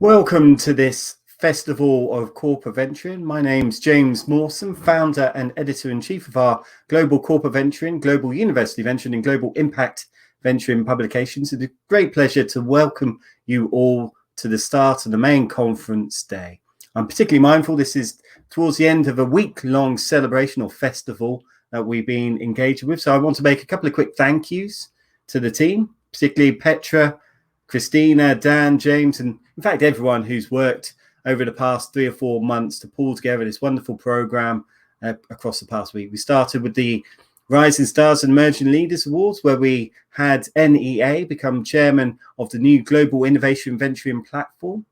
Welcome to this Festival of Corporate Venturing. My name's James Mawson, founder and editor-in-chief of our Global Corporate Venturing, Global University Venturing and Global Impact Venturing publications. It's a great pleasure to welcome you all to the start of the main conference day. I'm particularly mindful this is towards the end of a week-long celebration or festival that we've been engaged with. So I want to make a couple of quick thank yous to the team, particularly Petra, Christina, Dan, James, and in fact, everyone who's worked over the past 3 or 4 months to pull together this wonderful program across the past week. We started with the Rising Stars and Emerging Leaders Awards, where we had NEA become chairman of the new Global Innovation Venturing platform.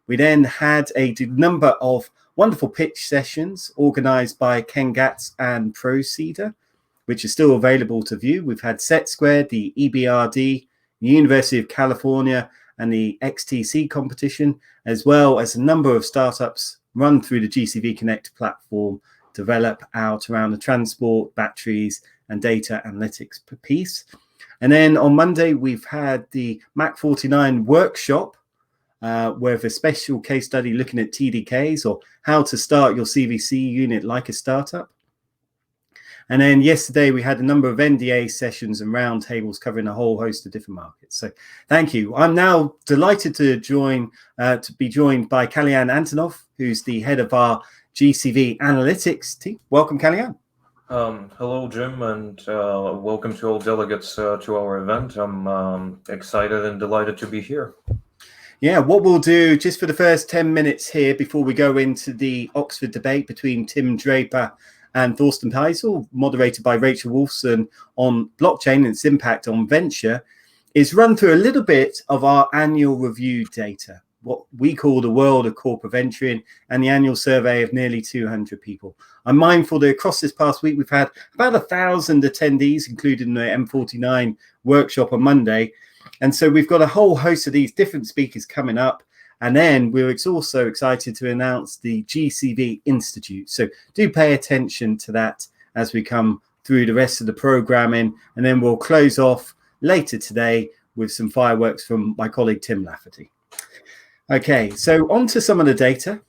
We then had a number of wonderful pitch sessions organized by Ken Gatz and Proceeder, which are still available to view. We've had Set Squared, the EBRD, the University of California, and the XTC competition, as well as a number of startups run through the GCV Connect platform, develop out around the transport, batteries, and data analytics piece. And then on Monday, we've had the Mac 49 workshop, with a special case study looking at TDKs or how to start your CVC unit like a startup. And then yesterday we had a number of NDA sessions and roundtables covering a whole host of different markets. So thank you. I'm now delighted to be joined by Kalyan Antonov, who's the head of our GCV analytics team. Welcome, Kalyan. Hello, Jim, and welcome to all delegates to our event. I'm excited and delighted to be here. Yeah, what we'll do just for the first 10 minutes here before we go into the Oxford debate between Tim Draper and Thorsten Peisel, moderated by Rachel Wolfson, on blockchain and its impact on venture, is run through a little bit of our annual review data, what we call the world of corporate venturing, and the annual survey of nearly 200 people. I'm mindful that across this past week, we've had about 1,000 attendees, including the M49 workshop on Monday. And so we've got a whole host of these different speakers coming up. And then we're also excited to announce the GCV Institute. So do pay attention to that as we come through the rest of the programming. And then we'll close off later today with some fireworks from my colleague, Tim Lafferty. Okay, so on to some of the data.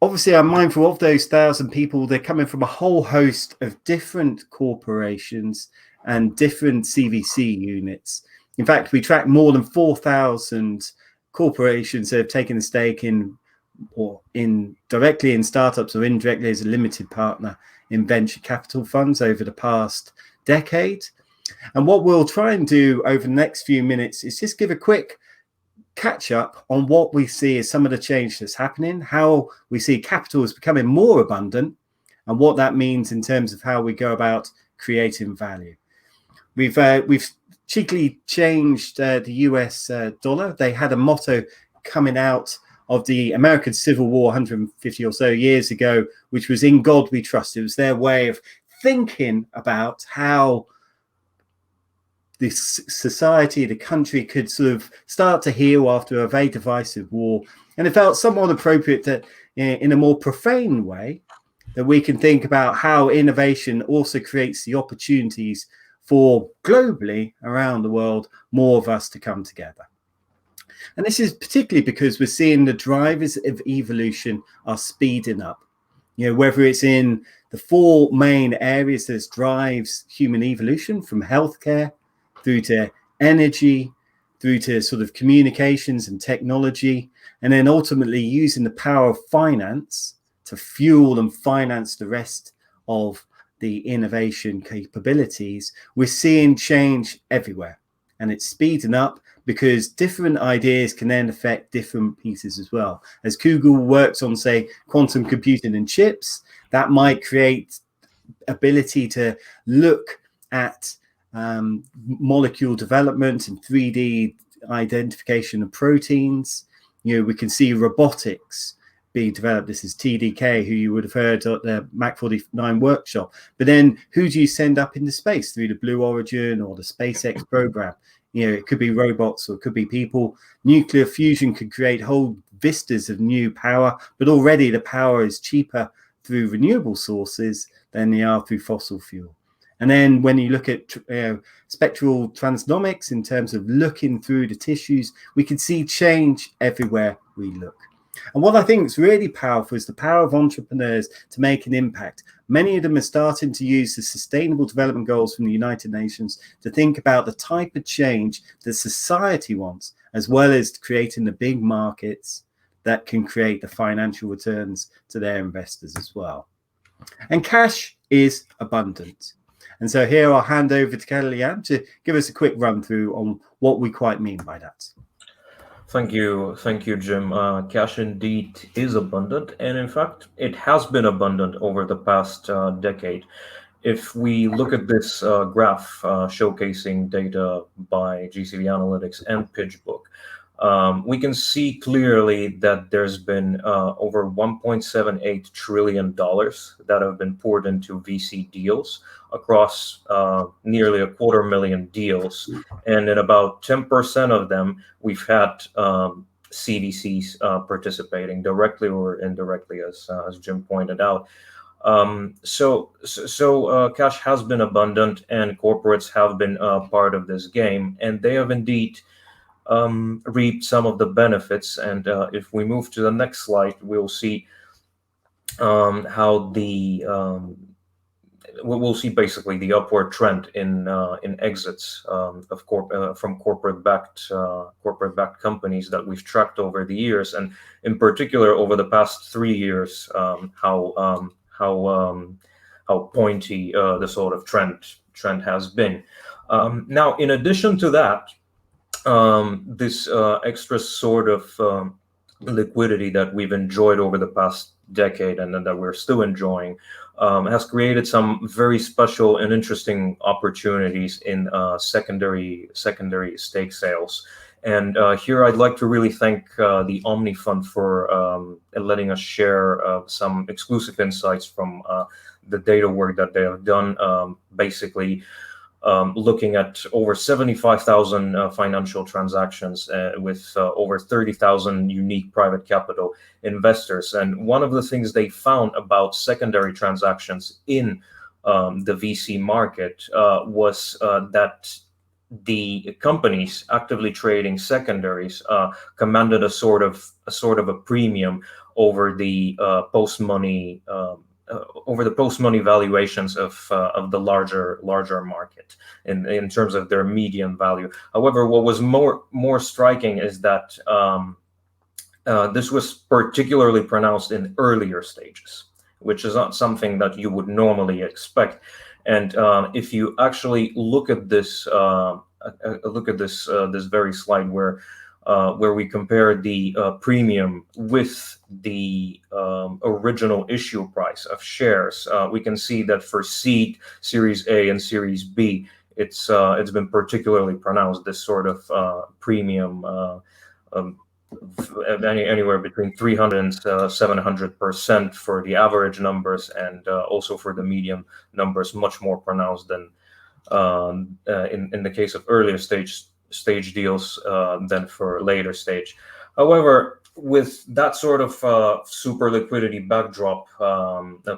Obviously, I'm mindful of those 1,000 people. They're coming from a whole host of different corporations and different CVC units. In fact, we track more than 4,000 corporations that have taken a stake in directly in startups or indirectly as a limited partner in venture capital funds over the past decade. And what we'll try and do over the next few minutes is just give a quick catch up on what we see as some of the change that's happening, how we see capital is becoming more abundant, and what that means in terms of how we go about creating value. We've cheekily changed the US dollar. They had a motto coming out of the American Civil War 150 or so years ago, which was "In God We Trust." It was their way of thinking about how the society, the country could sort of start to heal after a very divisive war. And it felt somewhat appropriate that in a more profane way, that we can think about how innovation also creates the opportunities for globally around the world, more of us to come together. And this is particularly because we're seeing the drivers of evolution are speeding up. You know, whether it's in the 4 main areas that drives human evolution, from healthcare through to energy, through to sort of communications and technology, and then ultimately using the power of finance to fuel and finance the rest of the innovation capabilities. We're seeing change everywhere, and it's speeding up because different ideas can then affect different pieces as well. As Google works on, say, quantum computing and chips, that might create ability to look at molecule development and 3D identification of proteins. You know, we can see robotics being developed. This is TDK, who you would have heard at the Mac 49 workshop. But then who do you send up into space through the Blue Origin or the SpaceX program? You know, it could be robots or it could be people. Nuclear fusion could create whole vistas of new power, but already the power is cheaper through renewable sources than they are through fossil fuel. And then when you look at spectral transnomics in terms of looking through the tissues, we can see change everywhere we look. And what I think is really powerful is the power of entrepreneurs to make an impact. Many of them are starting to use the Sustainable Development Goals from the United Nations to think about the type of change that society wants, as well as creating the big markets that can create the financial returns to their investors as well. And cash is abundant. And so here I'll hand over to Kellyanne to give us a quick run through on what we quite mean by that. Thank you, Jim. Cash indeed is abundant, and in fact, it has been abundant over the past decade. If we look at this graph showcasing data by GCV Analytics and PitchBook, we can see clearly that there's been over $1.78 trillion that have been poured into VC deals across nearly 250,000 deals. And in about 10% of them, we've had CVCs participating directly or indirectly, as Jim pointed out. So cash has been abundant, and corporates have been part of this game, and they have indeed reap some of the benefits. And if we move to the next slide, we'll see how we'll see basically the upward trend in exits from corporate backed companies that we've tracked over the years, and in particular over the past 3 years, how pointy the sort of trend has been. Now, in addition to that, this extra sort of liquidity that we've enjoyed over the past decade and that we're still enjoying has created some very special and interesting opportunities in secondary stake sales. And here I'd like to really thank the Omni Fund for letting us share some exclusive insights from the data work that they have done, basically looking at over 75,000 financial transactions with over 30,000 unique private capital investors. And one of the things they found about secondary transactions in the VC market was that the companies actively trading secondaries commanded a sort of a premium over the post-money valuations of the larger market in terms of their median value. However, what was more striking is that this was particularly pronounced in earlier stages, which is not something that you would normally expect. And if you actually look at this this very slide where we compare the premium with the original issue price of shares, we can see that for seed, Series A, and Series B, it's been particularly pronounced. This sort of premium, anywhere between 300 and 700% for the average numbers, and also for the median numbers, much more pronounced than in the case of earlier stage deals than for later stage. However, with that sort of super liquidity backdrop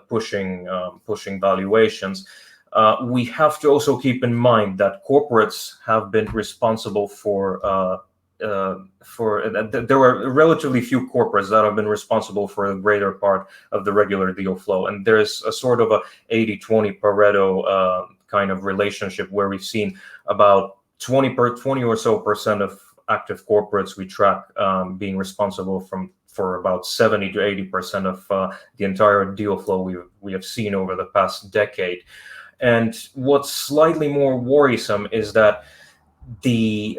pushing valuations, we have to also keep in mind that corporates have been responsible for there were relatively few corporates that have been responsible for the greater part of the regular deal flow, and there's a sort of a 80-20 Pareto kind of relationship where we've seen about 20 or so percent of active corporates we track being responsible for about 70 to 80% of the entire deal flow we have seen over the past decade. And what's slightly more worrisome is that the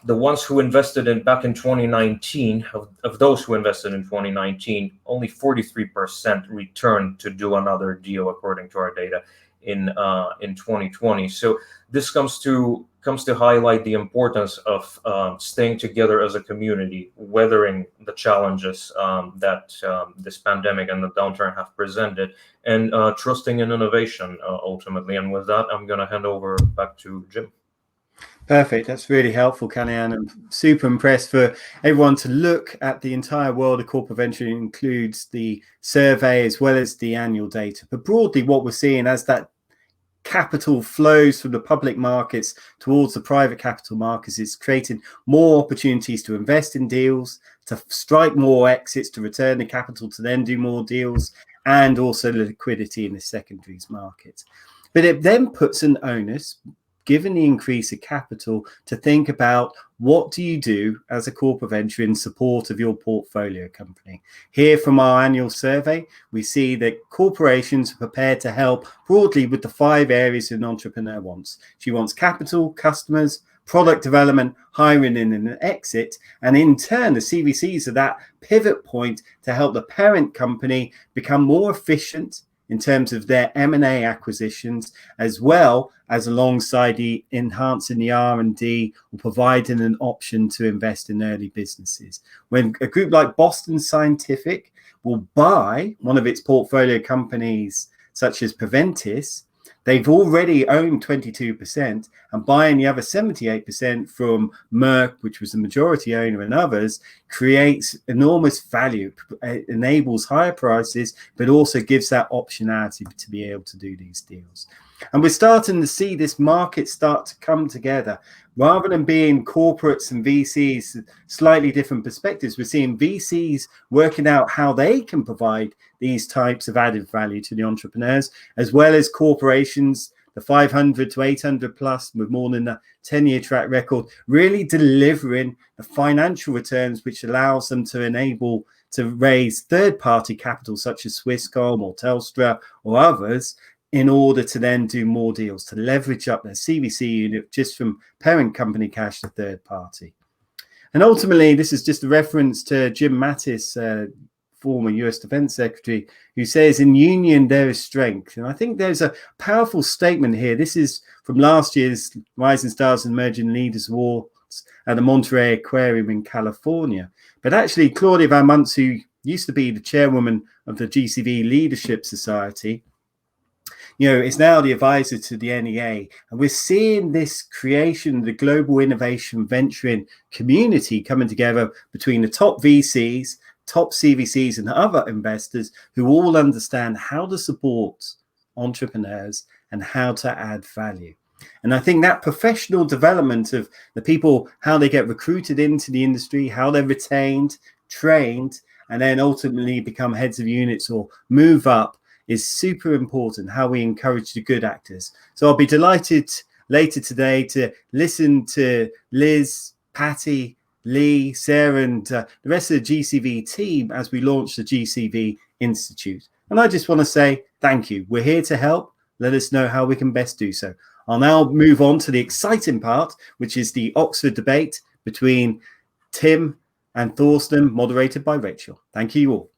ones who invested back in 2019, of those who invested in 2019, only 43% returned to do another deal according to our data in 2020. So this comes to highlight the importance of staying together as a community, weathering the challenges that this pandemic and the downturn have presented, and trusting in innovation ultimately. And with that, I'm going to hand over back to Jim. Perfect. That's really helpful, Kellyanne. I'm super impressed for everyone to look at the entire world of corporate venture. It includes the survey as well as the annual data. But broadly, what we're seeing as that capital flows from the public markets towards the private capital markets, it's creating more opportunities to invest in deals, to strike more exits, to return the capital to then do more deals, and also the liquidity in the secondaries market. But it then puts an onus, given the increase of capital, to think about what do you do as a corporate venture in support of your portfolio company. Here from our annual survey, we see that corporations are prepared to help broadly with the 5 areas an entrepreneur wants. She wants capital, customers, product development, hiring in and an exit, and in turn the CVCs are that pivot point to help the parent company become more efficient in terms of their M&A acquisitions, as well as alongside the enhancing the R&D or providing an option to invest in early businesses. When a group like Boston Scientific will buy one of its portfolio companies, such as Preventis, they've already owned 22%, and buying the other 78% from Merck, which was the majority owner, and others, creates enormous value. It enables higher prices, but also gives that optionality to be able to do these deals. And we're starting to see this market start to come together. Rather than being corporates and VCs, slightly different perspectives, we're seeing VCs working out how they can provide these types of added value to the entrepreneurs, as well as corporations, the 500 to 800 plus with more than a 10-year track record, really delivering the financial returns which allows them to enable to raise third-party capital such as Swisscom or Telstra or others, in order to then do more deals, to leverage up their CVC unit just from parent company cash to third party. And ultimately, this is just a reference to Jim Mattis, former US Defense Secretary, who says, in union, there is strength. And I think there's a powerful statement here. This is from last year's Rising Stars and Emerging Leaders Awards at the Monterey Aquarium in California. But actually, Claudia Van Muntz, who used to be the chairwoman of the GCV Leadership Society, is now the advisor to the NEA. And we're seeing this creation, the global innovation venturing community coming together between the top VCs, top CVCs, and other investors who all understand how to support entrepreneurs and how to add value. And I think that professional development of the people, how they get recruited into the industry, how they're retained, trained, and then ultimately become heads of units or move up, is super important, how we encourage the good actors. So I'll be delighted later today to listen to Liz, Patty, Lee, Sarah, and the rest of the GCV team as we launch the GCV Institute. And I just want to say thank you. We're here to help. Let us know how we can best do so. I'll now move on to the exciting part, which is the Oxford debate between Tim and Thorsten, moderated by Rachel. Thank you all.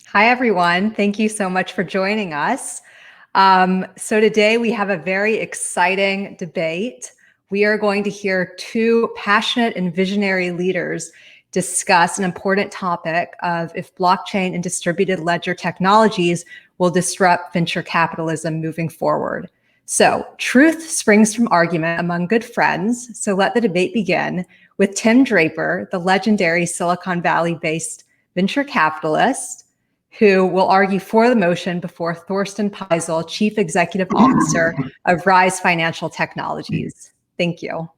Hi, everyone. Thank you so much for joining us. So today we have a very exciting debate. We are going to hear 2 passionate and visionary leaders discuss an important topic of if blockchain and distributed ledger technologies will disrupt venture capitalism moving forward. So truth springs from argument among good friends. So let the debate begin with Tim Draper, the legendary Silicon Valley-based venture capitalist, who will argue for the motion before Thorsten Peisel, Chief Executive Officer of Rise Financial Technologies. Thank you.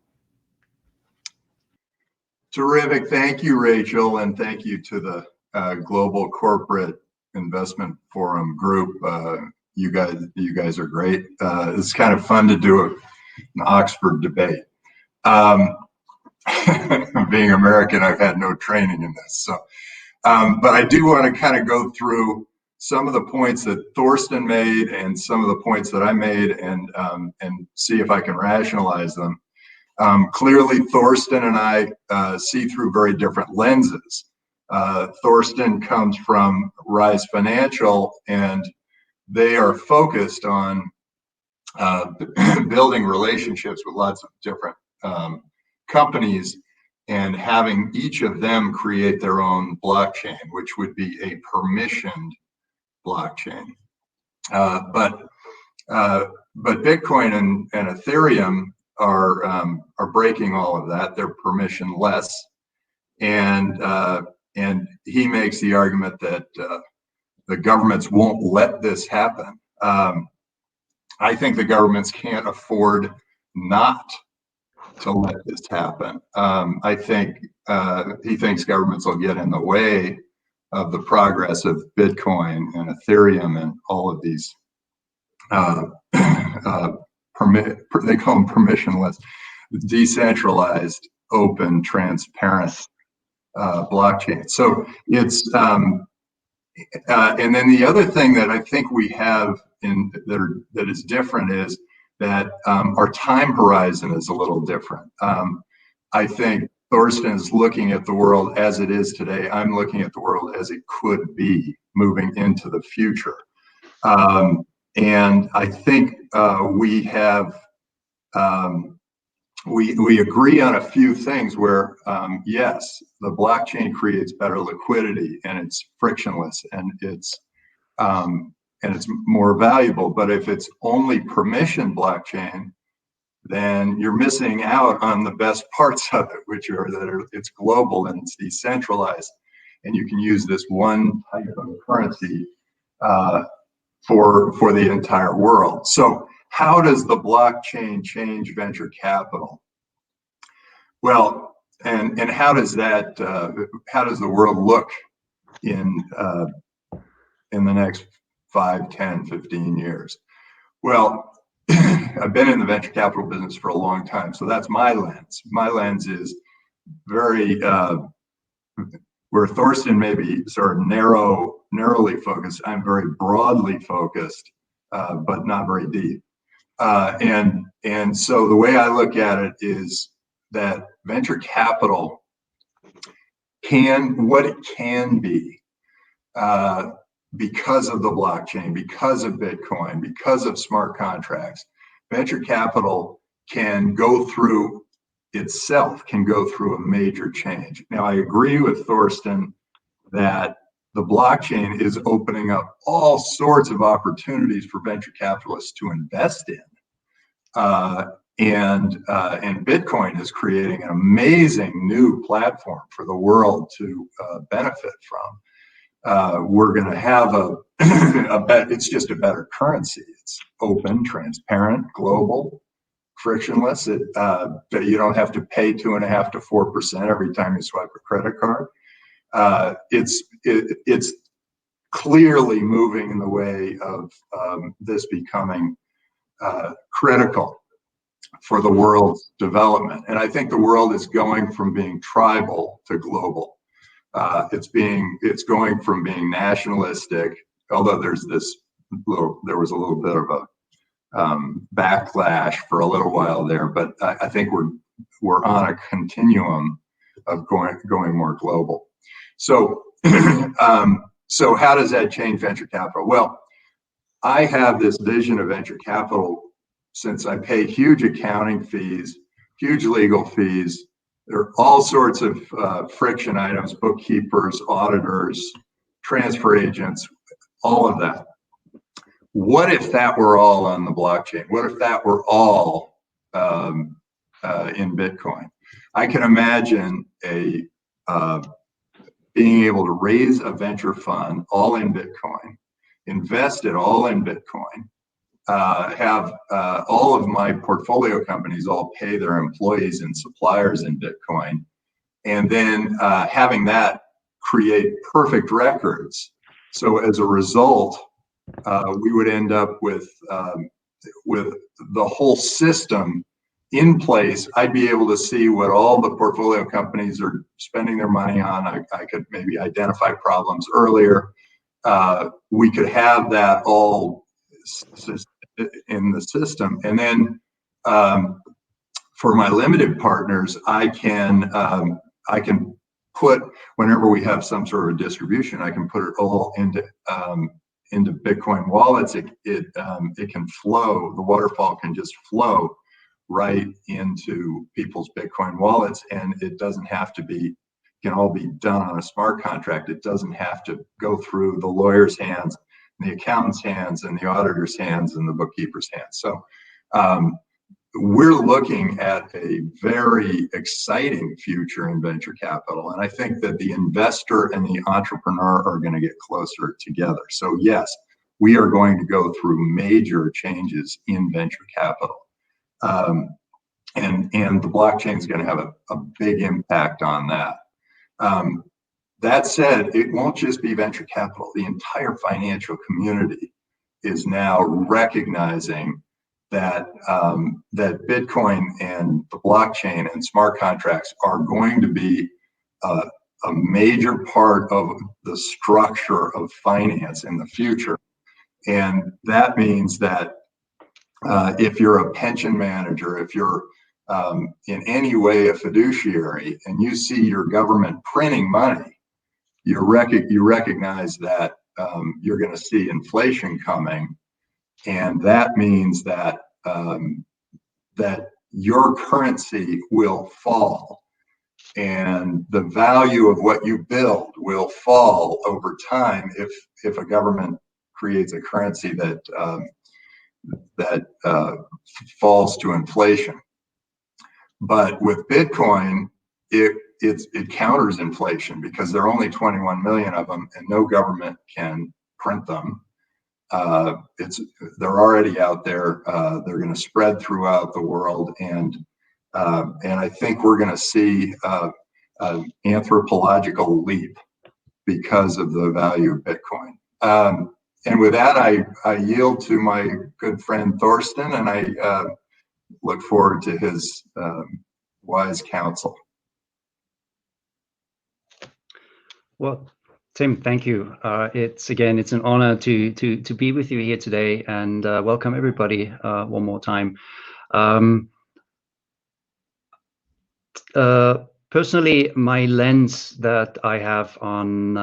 Terrific. Thank you, Rachel, and thank you to the Global Corporate Investment Forum group. You guys are great. It's kind of fun to do an Oxford debate. Being American, I've had no training in this, so. But I do want to kind of go through some of the points that Thorsten made and some of the points that I made, and see if I can rationalize them. Clearly, Thorsten and I see through very different lenses. Thorsten comes from Rise Financial, and they are focused on building relationships with lots of different companies and having each of them create their own blockchain, which would be a permissioned blockchain. But Bitcoin and Ethereum are breaking all of that. They're permissionless, and he makes the argument that the governments won't let this happen. I think the governments can't afford not to let this happen. I think he thinks governments will get in the way of the progress of Bitcoin and Ethereum and all of these they call them permissionless, decentralized, open, transparent blockchain. So it's and then the other thing that I think we have that is different is that our time horizon is a little different. I think Thorsten is looking at the world as it is today. I'm looking at the world as it could be moving into the future. And I think we have we agree on a few things where yes, the blockchain creates better liquidity and it's frictionless and it's more valuable. But if it's only permission blockchain, then you're missing out on the best parts of it, which are that it's global and it's decentralized, and you can use this one type of currency for the entire world. So how does the blockchain change venture capital? Well, and how does that how does the world look in the next 5, 10, 15 years? Well, I've been in the venture capital business for a long time, so that's my lens. My lens is very where Thorsten may be sort of narrowly focused. I'm very broadly focused, but not very deep. And so the way I look at it is that venture capital what it can be because of the blockchain, because of Bitcoin, because of smart contracts. Venture capital can go through a major change. Now, I agree with Thorsten that the blockchain is opening up all sorts of opportunities for venture capitalists to invest in. And Bitcoin is creating an amazing new platform for the world to benefit from. We're going to have it's just a better currency. It's open, transparent, global, frictionless. That you don't have to pay 2.5% to 4% every time you swipe a credit card. It's clearly moving in the way of this becoming critical for the world's development. And I think the world is going from being tribal to global. It's going from being nationalistic, although there was a little bit of a backlash for a little while there, but I think we're on a continuum of going more global. So so how does that change venture capital? Well, I have this vision of venture capital since I pay huge accounting fees, huge legal fees. There are all sorts of friction items, bookkeepers, auditors, transfer agents, all of that. What if that were all on the blockchain? What if that were all in Bitcoin? I can imagine being able to raise a venture fund all in Bitcoin, invest it all in Bitcoin, have all of my portfolio companies all pay their employees and suppliers in Bitcoin, and then having that create perfect records. So as a result, we would end up with the whole system in place. I'd be able to see what all the portfolio companies are spending their money on. I could maybe identify problems earlier. We could have that all in the system. And then for my limited partners, I can put, whenever we have some sort of distribution, I can put it all into Bitcoin wallets. It can flow. The waterfall can just flow right into people's Bitcoin wallets, and it doesn't have to be. Can all be done on a smart contract. It doesn't have to go through the lawyer's hands, the accountant's hands, and the auditor's hands, and the bookkeeper's hands. So we're looking at a very exciting future in venture capital. And I think that the investor and the entrepreneur are going to get closer together. So yes, we are going to go through major changes in venture capital. And the blockchain is going to have a big impact on that. That said, it won't just be venture capital. The entire financial community is now recognizing that that Bitcoin and the blockchain and smart contracts are going to be a major part of the structure of finance in the future. And that means that if you're a pension manager, if you're in any way a fiduciary, and you see your government printing money, you recognize that you're going to see inflation coming, and that means that that your currency will fall, and the value of what you build will fall over time if a government creates a currency that falls to inflation. But with Bitcoin, it counters inflation because there are only 21 million of them, and no government can print them. They're already out there. They're going to spread throughout the world, and I think we're going to see an anthropological leap because of the value of Bitcoin. And with that, I yield to my good friend Thorsten, and I look forward to his wise counsel. Well, Tim, thank you. It's an honor to be with you here today, and welcome everybody one more time. Personally, my lens that I have on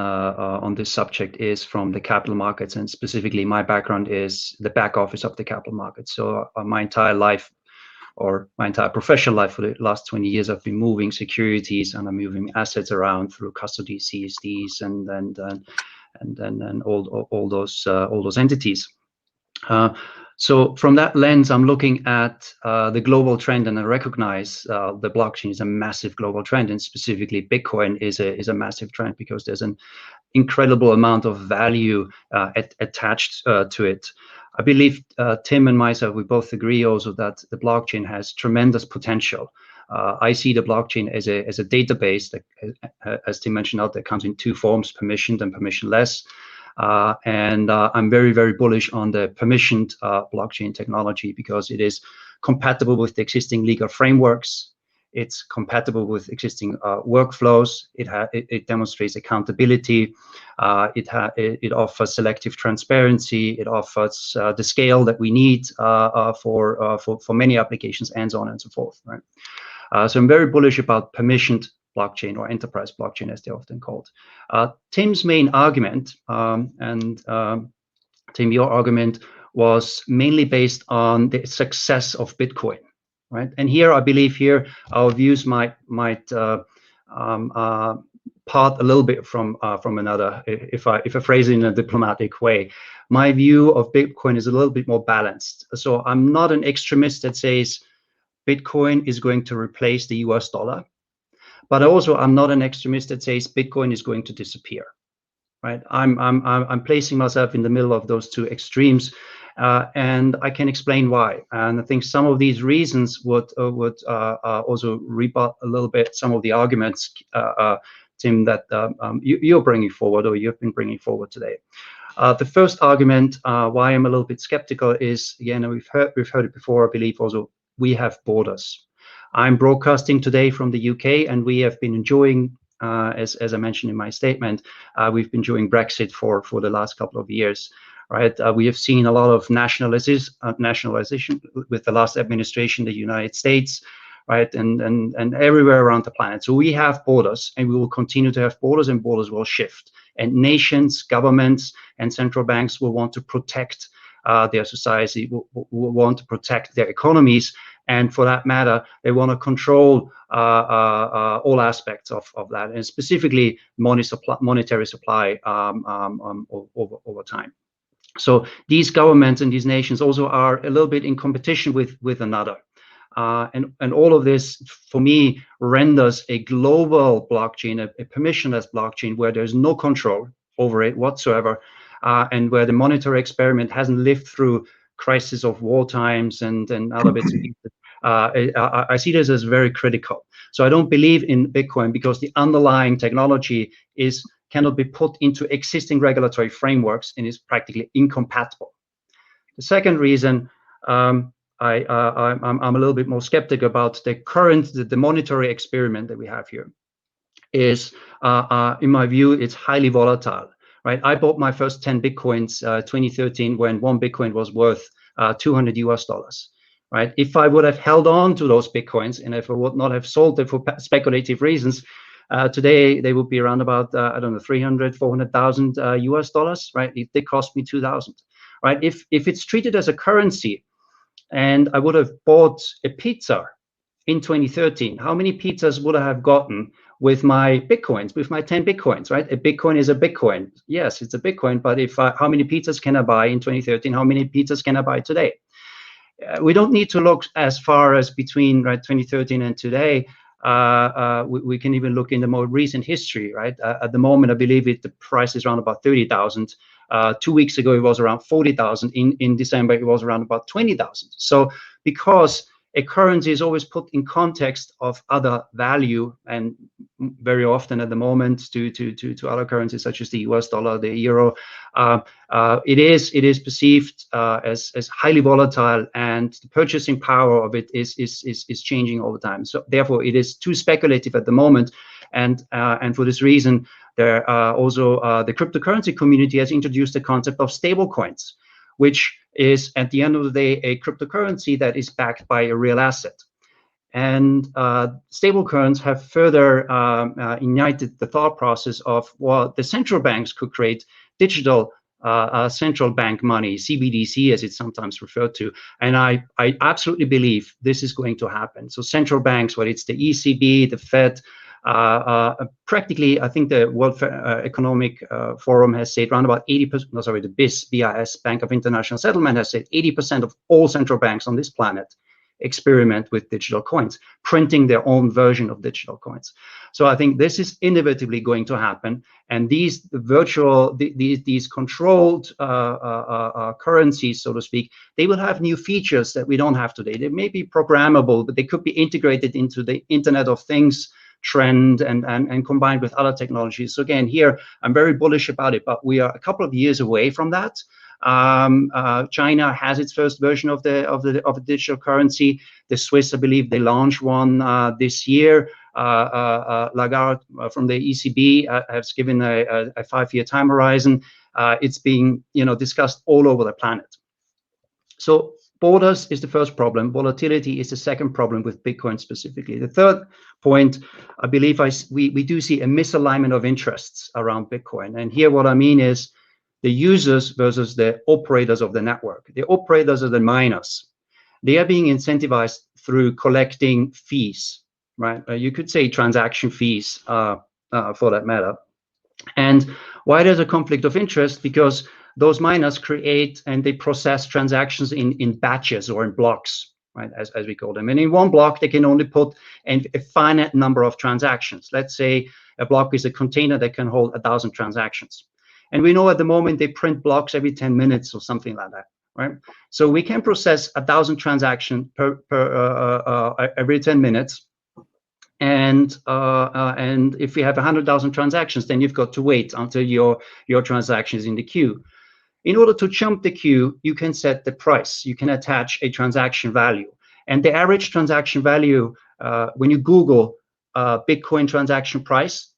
this subject is from the capital markets, and specifically my background is the back office of the capital markets. So my entire life, or my entire professional life for the last 20 years, I've been moving securities and I'm moving assets around through custody, CSDs, and all those entities. So from that lens, I'm looking at the global trend, and I recognize the blockchain is a massive global trend, and specifically Bitcoin is a massive trend because there's an incredible amount of value attached to it. I believe Tim and myself, we both agree also that the blockchain has tremendous potential. I see the blockchain as a database that, as Tim mentioned out, that comes in two forms: permissioned and permissionless. And I'm very, very bullish on the permissioned blockchain technology because it is compatible with the existing legal frameworks. It's compatible with existing workflows. It demonstrates accountability. It offers selective transparency. It offers the scale that we need for many applications, and so on and so forth. Right. So I'm very bullish about permissioned blockchain, or enterprise blockchain as they're often called. Tim's main argument, Tim, your argument was mainly based on the success of Bitcoin, right? And here, I believe our views might part a little bit from another. If I phrase it in a diplomatic way, my view of Bitcoin is a little bit more balanced. So I'm not an extremist that says Bitcoin is going to replace the US dollar. But also, I'm not an extremist that says Bitcoin is going to disappear, right? I'm placing myself in the middle of those two extremes, and I can explain why. And I think some of these reasons would also rebut a little bit some of the arguments, Tim, that you're bringing forward, or you've been bringing forward today. The first argument why I'm a little bit skeptical is, again, we've heard it before. I believe also we have borders. I'm broadcasting today from the UK, and we have been enjoying, as I mentioned in my statement, we've been enjoying Brexit for the last couple of years, right? We have seen a lot of nationalization with the last administration, the United States, right? And everywhere around the planet. So we have borders, and we will continue to have borders, and borders will shift. And nations, governments, and central banks will want to protect their society, will want to protect their economies, and for that matter, they want to control all aspects of that, and specifically monetary supply over time. So these governments and these nations also are a little bit in competition with another. And all of this, for me, renders a global blockchain, a permissionless blockchain, where there's no control over it whatsoever, and where the monetary experiment hasn't lived through crisis of war times and other bits and pieces. I see this as very critical. So I don't believe in Bitcoin because the underlying technology cannot be put into existing regulatory frameworks and is practically incompatible. The second reason I'm a little bit more skeptical about the monetary experiment that we have here is, in my view, it's highly volatile, right? I bought my first 10 Bitcoins 2013 when one Bitcoin was worth $200, right? If I would have held on to those Bitcoins and if I would not have sold them for speculative reasons, today they would be around about, I don't know, 300, 400,000 US dollars, right? They cost me 2,000, right? If it's treated as a currency and I would have bought a pizza in 2013, how many pizzas would I have gotten with my Bitcoins, with my 10 Bitcoins, right? A Bitcoin is a Bitcoin. Yes, it's a Bitcoin, but how many pizzas can I buy in 2013? How many pizzas can I buy today? We don't need to look as far as between 2013 and today. We can even look in the more recent history, right? At the moment, I believe the price is around about 30,000. 2 weeks ago, it was around 40,000. In December, it was around about 20,000. So because a currency is always put in context of other value, and very often at the moment to other currencies such as the US dollar, the euro, it is perceived as highly volatile, and the purchasing power of it is changing all the time. So therefore, it is too speculative at the moment, and for this reason, there also the cryptocurrency community has introduced the concept of stable coins, which is at the end of the day a cryptocurrency that is backed by a real asset. And stable coins have further ignited the thought process of, well, the central banks could create digital central bank money, CBDC as it's sometimes referred to. And I absolutely believe this is going to happen. So central banks, whether it's the ECB, the Fed, practically, I think the World Economic Forum has said around about 80%, no, sorry, the BIS, Bank of International Settlement, has said 80% of all central banks on this planet experiment with digital coins, printing their own version of digital coins. So I think this is inevitably going to happen. And these controlled currencies, so to speak, they will have new features that we don't have today. They may be programmable, but they could be integrated into the Internet of Things trend and combined with other technologies. So again, here I'm very bullish about it, but we are a couple of years away from that. China has its first version of the digital currency. The Swiss, I believe, they launched one this year. Lagarde from the ECB has given a 5-year time horizon. It's being discussed all over the planet. So borders is the first problem. Volatility is the second problem with Bitcoin specifically. The third point, I believe we do see a misalignment of interests around Bitcoin. And here what I mean is the users versus the operators of the network. The operators are the miners. They are being incentivized through collecting fees, right? You could say transaction fees for that matter. And why there's a conflict of interest? Because those miners create and they process transactions in batches or in blocks, right, as we call them. And in one block, they can only put a finite number of transactions. Let's say a block is a container that can hold 1,000 transactions. And we know at the moment they print blocks every 10 minutes or something like that, right? So we can process 1,000 transactions every 10 minutes. And if we have 100,000 transactions, then you've got to wait until your transaction is in the queue. In order to jump the queue, you can set the price. You can attach a transaction value. And the average transaction value, when you Google Bitcoin transaction price,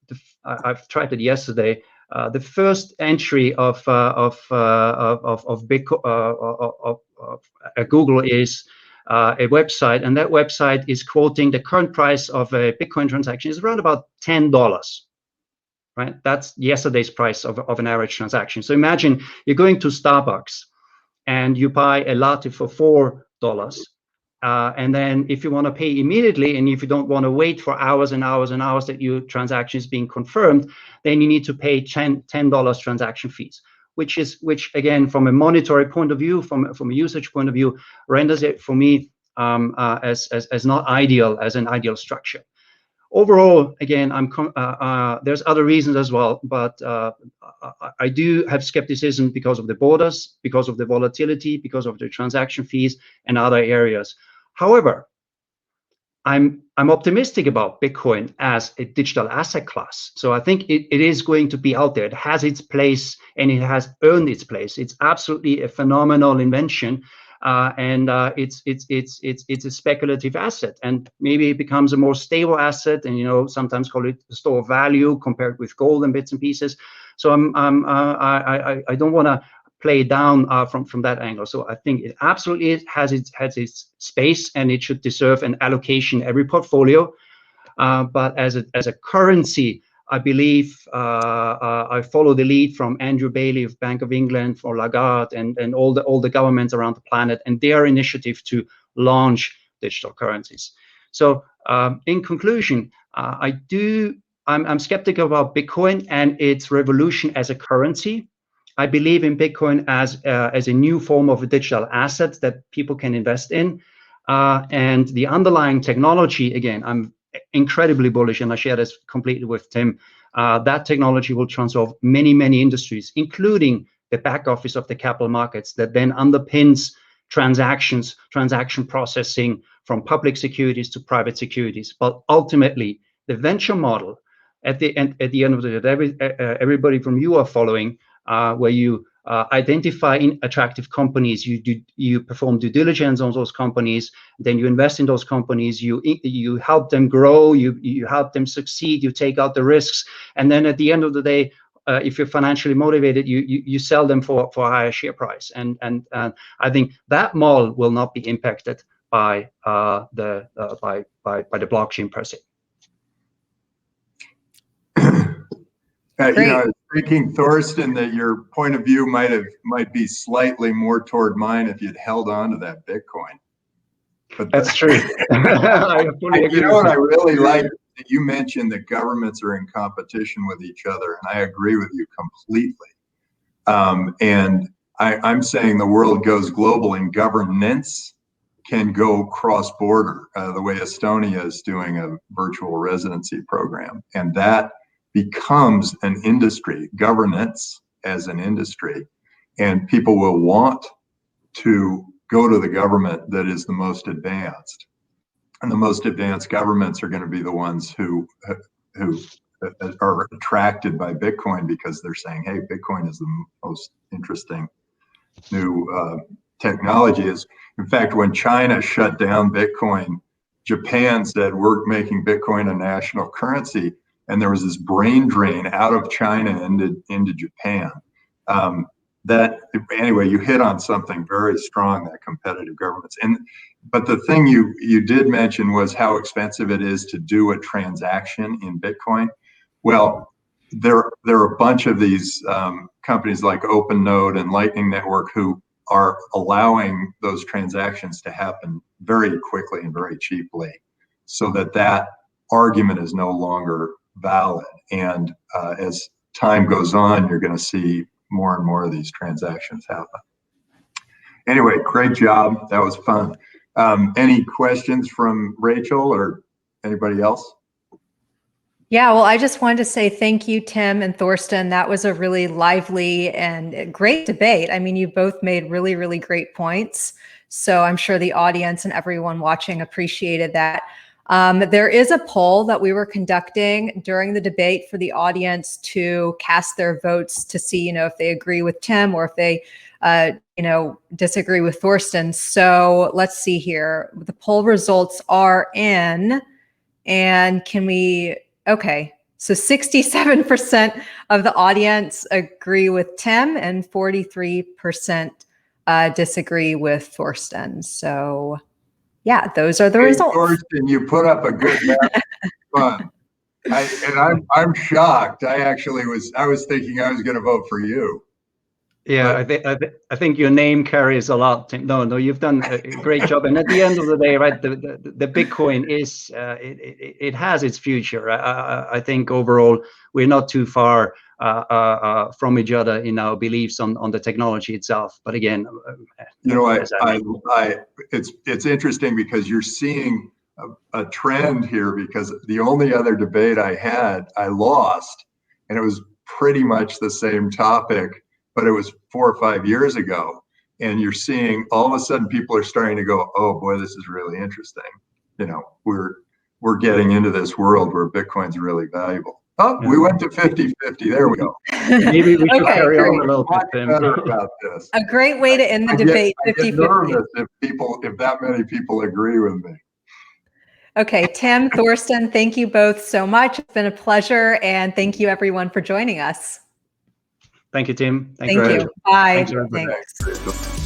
I've tried it yesterday. The first entry of Bitcoin of Google is a website, and that website is quoting the current price of a Bitcoin transaction is around about $10. Right, that's yesterday's price of an average transaction. So imagine you're going to Starbucks and you buy a latte for $4. And then if you want to pay immediately, and if you don't want to wait for hours and hours and hours that your transaction is being confirmed, then you need to pay $10 transaction fees, which again, from a monetary point of view, from a usage point of view, renders it for me as not ideal, as an ideal structure. Overall, again, there's other reasons as well, but I do have skepticism because of the borders, because of the volatility, because of the transaction fees and other areas. However, I'm optimistic about Bitcoin as a digital asset class. So I think it is going to be out there. It has its place and it has earned its place. It's absolutely a phenomenal invention. And it's a speculative asset, and maybe it becomes a more stable asset, and sometimes call it a store of value compared with gold and bits and pieces. So I don't want to play down from that angle. So I think it absolutely has its space, and it should deserve an allocation in every portfolio. But as a currency, I believe I follow the lead from Andrew Bailey of Bank of England, for Lagarde, and all the governments around the planet, and their initiative to launch digital currencies. So in conclusion, I'm skeptical about Bitcoin and its revolution as a currency. I believe in Bitcoin as a new form of a digital asset that people can invest in, and the underlying technology. Again, I'm incredibly bullish, and I share this completely with Tim. That technology will transform many industries, including the back office of the capital markets, that then underpins transaction processing from public securities to private securities. But ultimately, the venture model at the end of the day, everybody from you are following, where you identify attractive companies, you perform due diligence on those companies, then you invest in those companies, you help them grow, you help them succeed, you take out the risks, and then at the end of the day, if you're financially motivated, you sell them for a higher share price, and I think that model will not be impacted by the blockchain per se. I was thinking, Thorsten, that your point of view might be slightly more toward mine if you'd held on to that Bitcoin. But that's true. I fully agree. What I really like that you mentioned that governments are in competition with each other, and I agree with you completely. And I'm saying the world goes global, and governance can go cross-border, the way Estonia is doing a virtual residency program, and that becomes an industry, governance as an industry, and people will want to go to the government that is the most advanced. And the most advanced governments are going to be the ones who are attracted by Bitcoin, because they're saying, hey, Bitcoin is the most interesting new technology. In fact, when China shut down Bitcoin, Japan said, we're making Bitcoin a national currency. And there was this brain drain out of China into Japan. Anyway, you hit on something very strong, that competitive governments. But the thing you did mention was how expensive it is to do a transaction in Bitcoin. Well, there are a bunch of these companies like OpenNode and Lightning Network who are allowing those transactions to happen very quickly and very cheaply, so that argument is no longer valid. And as time goes on, you're going to see more and more of these transactions happen. Anyway, great job. That was fun. Any questions from Rachel or anybody else? Yeah, well, I just wanted to say thank you, Tim and Thorsten. That was a really lively and great debate. I mean, you both made really great points. So I'm sure the audience and everyone watching appreciated that. There is a poll that we were conducting during the debate for the audience to cast their votes to see, if they agree with Tim or if they, disagree with Thorsten. So let's see here. The poll results are in, and okay. So 67% of the audience agree with Tim and 43% disagree with Thorsten. So yeah, those are the Hey, results. Thorsten, you put up a good fun. I'm shocked. I was thinking I was going to vote for you. Yeah, I think your name carries a lot. No, you've done a great job. And at the end of the day, right, the Bitcoin is it has its future. I think overall we're not too far from each other in our beliefs on the technology itself. But again, you know, it's interesting because you're seeing a trend here, because the only other debate I had, I lost, and it was pretty much the same topic, but it was 4 or 5 years ago. And you're seeing all of a sudden people are starting to go, oh boy, this is really interesting. You know, we're getting into this world where Bitcoin's really valuable. Oh, we went to 50-50. There we go. Maybe we should Okay, carry on great. a little bit, Tim. Better about this. A great way to end the debate, I get 50-50. nervous if that many people agree with me. Okay, Tim, Thorsten, thank you both so much. It's been a pleasure, and thank you everyone for joining us. Thank you, Tim. Thank you. Bye. Thanks, everybody. Thanks. Thanks.